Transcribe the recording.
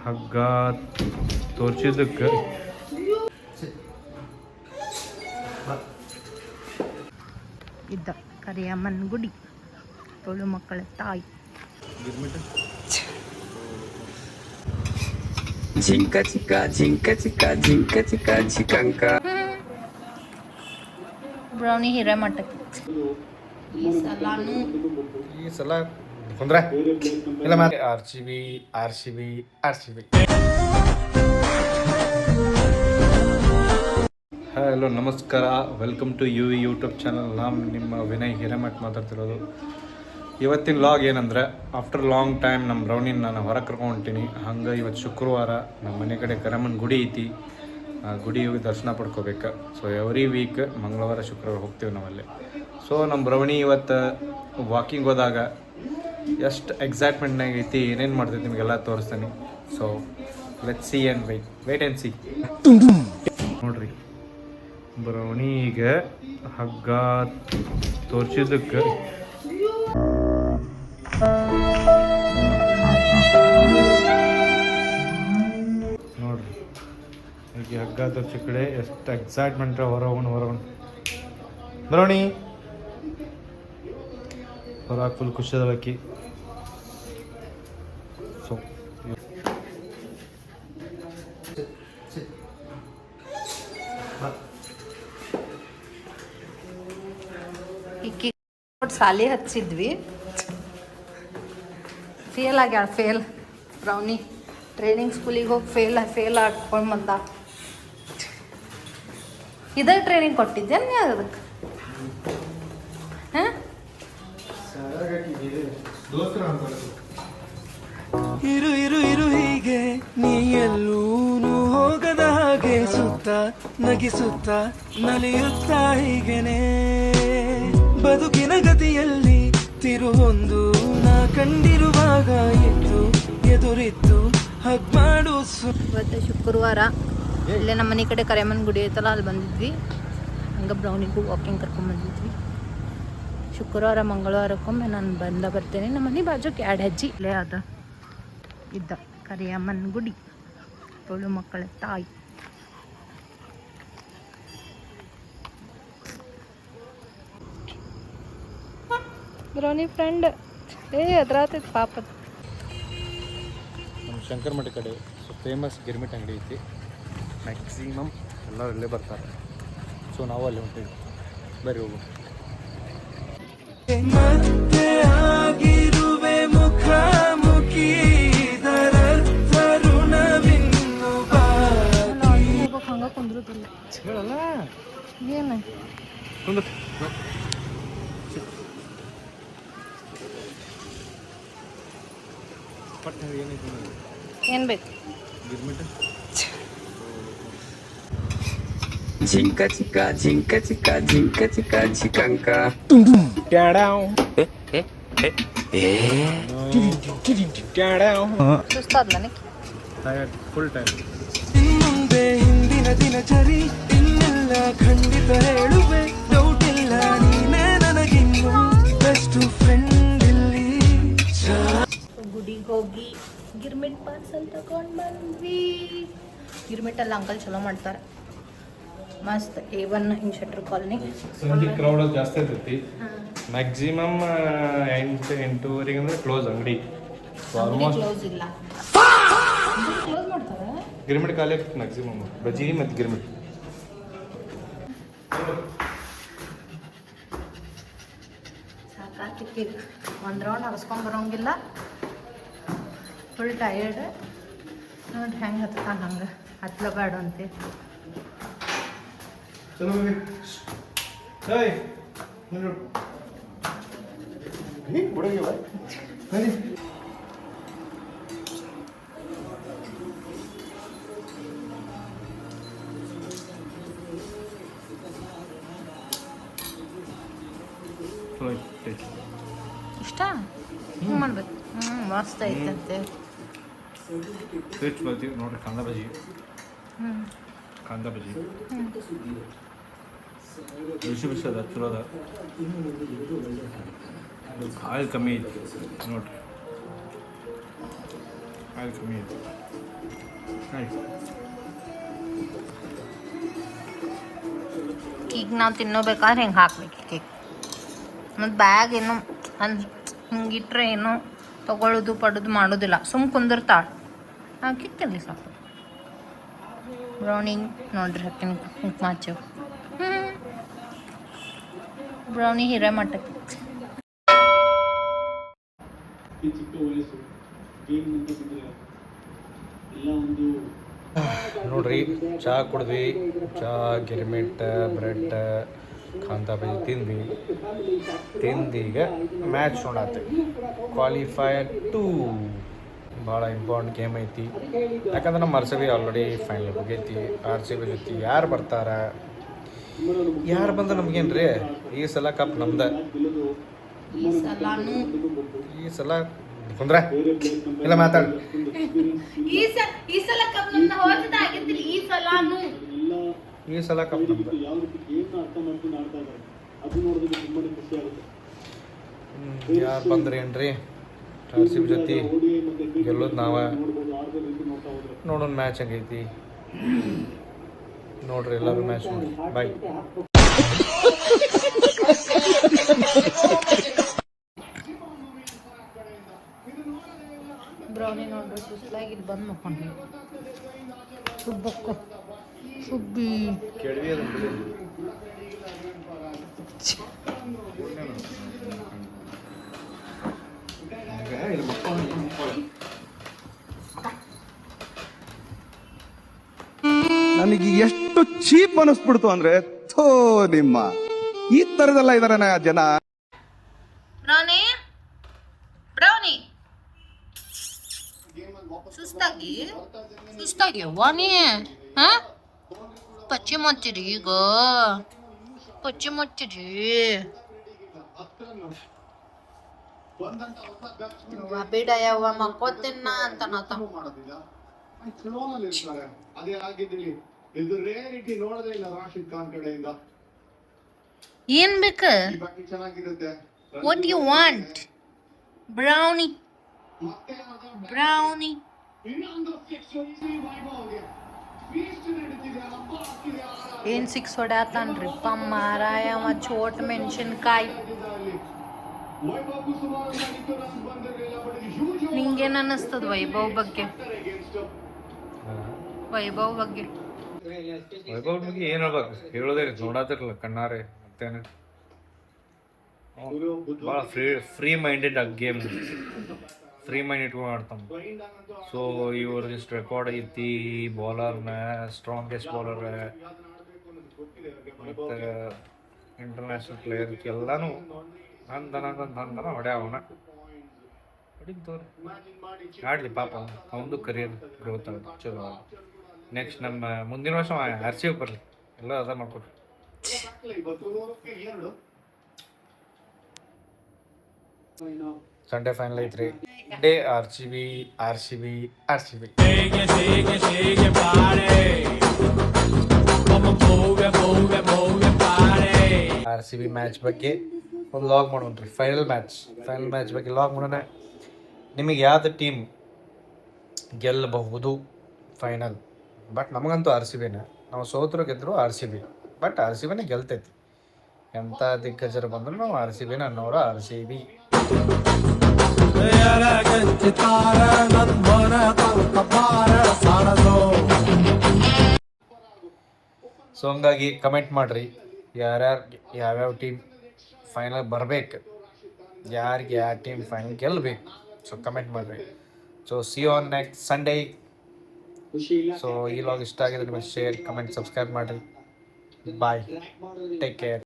ಹಗ್ಗ ತೋರಿಸಿದ್ದಕ್ಕೆ ಇದ್ದ ಕರಿಯಮ್ಮನ ಗುಡಿ ತೊಳು ಮಕ್ಕಳ ತಾಯಿ ಜಿಂಕ ಚಿಕ್ಕ ಜಿಂಕ ಚಿಕ್ಕ ಜಿಂಕ ಚಿಕ್ಕ ಚಿಕ್ಕಂಕ ಬ್ರೌನಿ ಹಿರೇಮಠ ಈ ಸಲ ಕುಂದ್ರೆ ಇಲ್ಲ ಮಾರಿ ಆರ್ ಸಿ ಬಿ ಹಲೋ ನಮಸ್ಕಾರ, ವೆಲ್ಕಮ್ ಟು ಯೂಟ್ಯೂಬ್ ಚಾನಲ್. ನಾನು ನಿಮ್ಮ ವಿನಯ್ ಹಿರೇಮಠ್ ಮಾತಾಡ್ತಿರೋದು. ಇವತ್ತಿನ ಲಾಗ್ ಏನಂದ್ರೆ, ಆಫ್ಟರ್ ಲಾಂಗ್ ಟೈಮ್ ನಮ್ಮ ಬ್ರೌನಿನ ನಾನು ಹೊರಗೆ ಕರ್ಕೊಂಡು ಹೊಂಟೀನಿ. ಹಂಗೆ ಇವತ್ತು ಶುಕ್ರವಾರ ನಮ್ಮ ಮನೆ ಕಡೆ ಕರಮ್ಮನ ಗುಡಿ ಐತಿ. ಆ ಗುಡಿ ಹೋಗಿ ದರ್ಶನ ಪಡ್ಕೋಬೇಕು. ಸೊ ಎವ್ರಿ ವೀಕ್ ಮಂಗಳವಾರ ಶುಕ್ರವಾರ ಹೋಗ್ತೀವಿ ನಾವಲ್ಲಿ. ಸೊ ನಮ್ಮ ಬ್ರೌನಿ ಇವತ್ತು ವಾಕಿಂಗ್ ಹೋದಾಗ ಎಷ್ಟು ಎಕ್ಸೈಟ್ಮೆಂಟ್ನಾಗ ಐತಿ, ಏನೇನು ಮಾಡ್ತೈತಿ ನಿಮಗೆಲ್ಲ ತೋರಿಸ್ತೀನಿ. So let's see and wait and see. ನೋಡ್ರಿ, ಬ್ರೌನಿಗೆ ಹಗ್ಗ ತೋರಿಸಿದ್ದಕ್ಕೆ ನೋಡ್ರಿ, ಈಗ ಹಗ್ಗ ತೋರಿಸಿ ಕಡೆ ಎಷ್ಟು ಎಕ್ಸೈಟ್ಮೆಂಟ್ ಹೊರವನು ಬ್ರೌನಿ ಹೊರಗೆ ಫುಲ್ ಖುಷಿ ಅದಳಕಿ. ಸೊ ಸಾಲಿ ಹಚ್ಚಿದ್ವಿ, ಫೇಲ್ ಆಗ್ಯಾಳ. ಬ್ರೌನಿ ಟ್ರೈನಿಂಗ್ ಸ್ಕೂಲಿಗೆ ಹೋಗಿ ಫೇಲ್ ಆಡ್ಕೊಂಡು ಬಂದ. ಇದೇ ಟ್ರೈನಿಂಗ್ ಕೊಟ್ಟಿದ್ದೆ ನೀ ಅದಕ್ಕೆ? ಇರು ಇರು ಇರು ಹೀಗೆ ನೀ ಎಲ್ಲೂನು ಹೋಗದ ಹಾಗೆ ಸುತ್ತ ನಗಿಸುತ್ತ ನಲಿಯುತ್ತ ಹೀಗೆನೆ ಬದುಕಿನ ಗತಿಯಲ್ಲಿ ತಿರುವೊಂದು ನಾ ಕಂಡಿರುವಾಗ ಇತ್ತು ಎದುರಿತ್ತು ಹಗ್ ಮಾಡು. ಇವತ್ತು ಶುಕ್ರವಾರ, ಇಲ್ಲೇ ನಮ್ಮ ಮನೆ ಕಡೆ ಕರಿಯಮ್ಮನ ಗುಡಿ ಐತಲ್ಲ, ಅಲ್ಲಿ ಬಂದಿದ್ವಿ. ಹಂಗೆ ಬ್ರೌನಿಗೂ ವಾಕಿಂಗ್ ಕರ್ಕೊಂಡ್ಬಂದಿದ್ವಿ. ಶುಕ್ರವಾರ ಮಂಗಳವಾರಕ್ಕೊಮ್ಮೆ ನಾನು ಬರ್ತೇನೆ. ನಮ್ಮ ಮನೆ ಬಾಜುಕ್ಕೆ 2 ಹೆಜ್ಜೆ ಇಲ್ಲೇ ಅದ ಇದ್ದ ಕರಿಯಮ್ಮನ ಗುಡಿ ತೊಳು ಮಕ್ಕಳ ತಾಯಿ. ಬ್ರೌನಿ ಫ್ರೆಂಡ್ ಅದ್ರಾತೈತಿ ಪಾಪದ. ನಮ್ಮ ಶಂಕರ ಮಠ ಕಡೆ ಫೇಮಸ್ ಗಿರ್ಮಿಟ್ ಅಂಗಡಿ ಐತಿ. ಮ್ಯಾಕ್ಸಿಮಮ್ ಎಲ್ಲರೂ ಇಲ್ಲೇ ಬರ್ತಾರೆ. ಸೊ ನಾವು ಅಲ್ಲಿ ಹೊಂಟೀವಿ, ಬರೀ ಹೋಗು. ಮತ್ತೆ ಆಗಿರುವೆ ಮುಖಾಮುಖಿ ತರುಣವಿನ್ನು ಹೋಗ್ಬೇಕು, ಹಂಗ ಕುಂದ್ರುದಿಲ್ಲ. ಹೇಳಲ್ಲ ಏನು ಕುಂದ್ರ ಪಟ್ ಏನೈತಿ ಏನು ಬೇಕು? ಗಿರ್ಮಿಟ್ ಜಿಂಕ ಚಿಕ್ಕ ಜಿಂಕ ಚಿಕ್ಕ ಜಿಂಕ ಚಿಕ್ಕ ಚಿಕ್ಕಂಕ ಸುಸ್ತಾದ್ಲ ಟಯರ್ಡ್, ಫುಲ್ ಟೈರ್ಡ್. ಮುಂದೆ ಹಿಂದಿನ ದಿನಚರಿ ಇನ್ನೆಲ್ಲ ಖಂಡಿತ ಹೇಳುವೆ, ಡೌಟ್ ಇಲ್ಲ ನೀನೇ ನನಗಿನ್ನು ಬೆಸ್ಟ್ ಫ್ರೆಂಡ್ ಇಲ್ಲಿ. ಗುಡಿಗೆ ಹೋಗಿ ಗಿರ್ಮಿಟ್ ಪಾರ್ಸಲ್ ತಗೊಂಡು ಬಂದ್ವಿ. ಗಿರ್ಮಿಟ್ಟಲ್ಲಿ ಅಂಕಲ್ ಚಲೋ ಮಾಡ್ತಾರೆ, ಮಸ್ತ್. A1 ಇನ್ ಶೆಟ್ರ್ ಕಾಲನಿ. ಸಂಜೆ ಕ್ರೌಡ್ ಜಾಸ್ತಿ ಇರ್ತೈತಿ. ಮ್ಯಾಕ್ಸಿಮಮ್ 8-8:30 ಅಂದ್ರೆ ಕ್ಲೋಸ್ ಅಂಗಡಿ. ಆಲ್ಮೋಸ್ಟ್ ಕ್ಲೋಸ್ ಇಲ್ಲ, ಕ್ಲೋಸ್ ಮಾಡ್ತಾರೆ. ಗಿರ್ಮಿಟ್ ಖಾಲಿ ಆಗ್ತದೆ ಮ್ಯಾಕ್ಸಿಮಮ್. ಬಜ್ಜಿ ಮತ್ತು ಗಿರ್ಮಿಟ್. ಸಾಕಾಗ್ತಿತ್ತು. ಒಂದು ರೌಂಡ್ ಹರಿಸ್ಕೊಂಡು ಬರೋಂಗಿಲ್ಲ, ಫುಲ್ ಟಯರ್ಡ್. ನೋಡಿ ಹೆಂಗೆ ಹತ್ತಾನ, ಹಂಗೆ ಹತ್ಲಬೇಡ ಅಂತೆ. ಇಷ್ಟ ಹಿಂಗೆ ಮಾಡ್ಬೇಕು. ಮಸ್ತ್ ಐತಂತೆ. ಸ್ವೀಟ್ಸ್ ಬರ್ತೀವಿ ನೋಡ್ರಿ. ಕಾಂದ ಬಜ್ಜಿ, ಕಾಂದ ಬಜ್ಜಿ ಬಿಸಿ ಅದ, ಚಲೋ ಅದ. ಆಯಿಲ್ ಕಮ್ಮಿ ಐತಿ ನೋಡ್ರಿ, ಆಯಿಲ್ ಕಮ್ಮಿ ಐತಿ. ಈಗ ನಾವು ತಿನ್ನೋಬೇಕಾದ್ರೆ ಹಿಂಗೆ ಹಾಕ್ಬೇಕು ಕೇಕ್ ಮತ್ತು ಬ್ಯಾಗ್ ಏನು ಹಿಂಗಿಟ್ರೆ ಏನು ತಗೊಳ್ಳೋದು ಪಡೋದು ಮಾಡೋದಿಲ್ಲ ಸುಮ್ಮ ಕುಂದಿರ್ತಾಳೆ ಹಾಕಿ ತಿನ್ಲಿ ಸಾಕು ಬ್ರೌನಿ ನೋಡ್ರಿ ಹಾಕಿನ ಕುಂಕುಮ ಹಚ್ಚೇವು ಬ್ರೌನಿ ಹಿರೇಮಠಕ್ಕೆ ನೋಡ್ರಿ ಚಹಾ ಕುಡಿದ್ವಿ ಚಹಾ ಗಿರ್ಮಿಟ್ ಬ್ರೆಡ್ ಖಾಂತ ಬಜ್ಜಿ ತಿಂದೀಗ ಮ್ಯಾಚ್ ನೋಡತ್ತೀವಿ ಕ್ವಾಲಿಫೈಯರ್ 2 ಭಾಳ ಇಂಪಾರ್ಟೆಂಟ್ ಗೇಮ್ ಐತಿ ಯಾಕಂದ್ರೆ ನಮ್ಮ RCB ಆಲ್ರೆಡಿ ಫೈನಲ್ ಹೋಗೈತಿ RCB ಜೊತೆ ಯಾರು ಬರ್ತಾರ ಯಾರು ಬಂದ್ರೆ ನಮಗೇನು ರೀ ಈ ಸಲ ಕಪ್ ನಮ್ದು ಈ ಸಲ ಕುಂದ್ರೆ ಇಲ್ಲ ಮಾತಾಡಿ ಈ ಸಲ ಕಪ್ ನಮ್ದು ಹೋದಾಗಿದ್ರಿ ಈ ಸಲಾನು ಈ ಸಲ ಕಪ್ ನಮ್ದು ಯಾರು ಬಂದ್ರಿ ಏನ್ರಿ RCB ಜೊತೆ ಗೆಲ್ಲೋದು ನಾವ ನೋಡೋಣ ಮ್ಯಾಚ್ ಹಂಗೈತಿ ನೋಡ್ರಿ ಎಲ್ಲರೂ ಮ್ಯಾಚ್ ನೋಡ್ರಿ ಬಾಯ್ ಬ್ರೌನಿ ನೋಡ್ರಿ ಸುಸ್ಲಾಗಿ ಇದು ಬಂದು ಮಕ್ಕೊಂಡು ಸುಬ್ಬಕ್ಕು ಸುಬ್ಬಿ ನನಗೆ ಎಷ್ಟು ಚೀಪ್ ಅನಿಸ್ಬಿಡ್ತು ಅಂದ್ರೆ ಥೋ ನಿಮ್ಮ ಈ ತರದೆಲ್ಲ ಇದಾರೆ ಜನ. ಬ್ರೌನಿ ಬ್ರೌನಿ ಸುಸ್ತಾಗಿ ವಾಣಿ ಹಾ ಪಚ್ಚಿ ಮುಚ್ಚಿರಿ ಈಗ ಪಚ್ಚಿ ಮುಚ್ಚಿರಿ ಬಿಡ ಯವ್ವ ಮಕ್ಕೋತಿನ್ನ ಅಂತ ನಾತ ಏನ್ ಬೇಕ what you want Brownie Brownie ಏನ್ 6 ಹೊಡ್ಯಾತಾನ್ರಿ ಮಾರಾಯ ಅವ ಚೋಟ್ ಮೆಣಸಿನ್ಕಾಯಿ ನಿಂಗೇನ್ ಅನ್ನಿಸ್ತದ ವೈಭವ್ ಬಗ್ಗೆ ವೈಭವ್ ಬಗ್ಗೆ ಏನು ಹೇಳ್ಬೇಕು ಹೇಳೋದೇ ನೋಡತ್ತಿರಲ್ಲ ಕಣ್ಣಾರೆ ಮತ್ತೇನು ಭಾಳ free minded game free mind ಇಟ್ಕೊಂಡು ಆಡ್ತಾನೆ ಸೊ ಇವ್ರ ಇಷ್ಟು ರೆಕಾರ್ಡ್ ಐತಿ ಬೌಲರ್ನ ಸ್ಟ್ರಾಂಗೆಸ್ಟ್ ಬೌಲರ್ ಮತ್ತು ಇಂಟರ್ನ್ಯಾಷನಲ್ ಪ್ಲೇಯರ್ ಎಲ್ಲನೂ ಅಂದನ ಹೊಡ್ಯಾವನ ಹೊಡಿತವ್ರಿ ಆಡಲಿ ಪಾಪ ಅವನದು ಕರಿಯರ್ ಗ್ರೋತ್ ಆಗುತ್ತೆ ಚಲೋ ನೆಕ್ಸ್ಟ್ ನಮ್ಮ ಮುಂದಿನ ವರ್ಷ RCB ಬರಲಿ ಎಲ್ಲ ಅದ ಮಾಡ್ಕೊಡ್ರಿ ಸಂಡೇ ಫೈನಲ್ ಐತ್ರಿ ಡೇ RCB ಮ್ಯಾಚ್ ಬಗ್ಗೆ ಒಂದು ಲಾಗ್ ಮಾಡೋಣ್ರಿ ಫೈನಲ್ ಮ್ಯಾಚ್ ಬಗ್ಗೆ ಲಾಗ್ ಮಾಡೋಣ ನಿಮಗೆ ಯಾವ್ದು ಟೀಮ್ ಗೆಲ್ಲಬಹುದು ಫೈನಲ್ ಬಟ್ ನಮಗಂತೂ RCBನೇ ನಾವು ಸೋತರು ಗೆದ್ದರು RCB ಬಟ್ RCBನೇ ಗೆಲ್ತೈತಿ ಎಂಥ ದಿಗ್ಗಜರು ಬಂದರೂ ನಾವು RCBನೇ ಅನ್ನೋರು RCB ಸೊ ಹಂಗಾಗಿ ಕಮೆಂಟ್ ಮಾಡಿರಿ ಯಾವ್ಯಾವ ಟೀಮ್ ಫೈನಲ್ ಬರ್ಬೇಕು ಯಾರಿಗೆ ಯಾವ ಟೀಮ್ ಫೈನಲ್ ಗೆಲ್ಲಬೇಕು ಸೊ ಕಮೆಂಟ್ ಮಾಡಿರಿ so C on next Sunday so ಈ ಲಾಗ್ ಇಷ್ಟ ಆಗಿದ್ರೆ ನಿಮಗೆ ಶೇರ್ ಕಮೆಂಟ್ ಸಬ್ಸ್ಕ್ರೈಬ್ ಮಾಡಿರಿ ಬಾಯ್ ಟೇಕ್ ಕೇರ್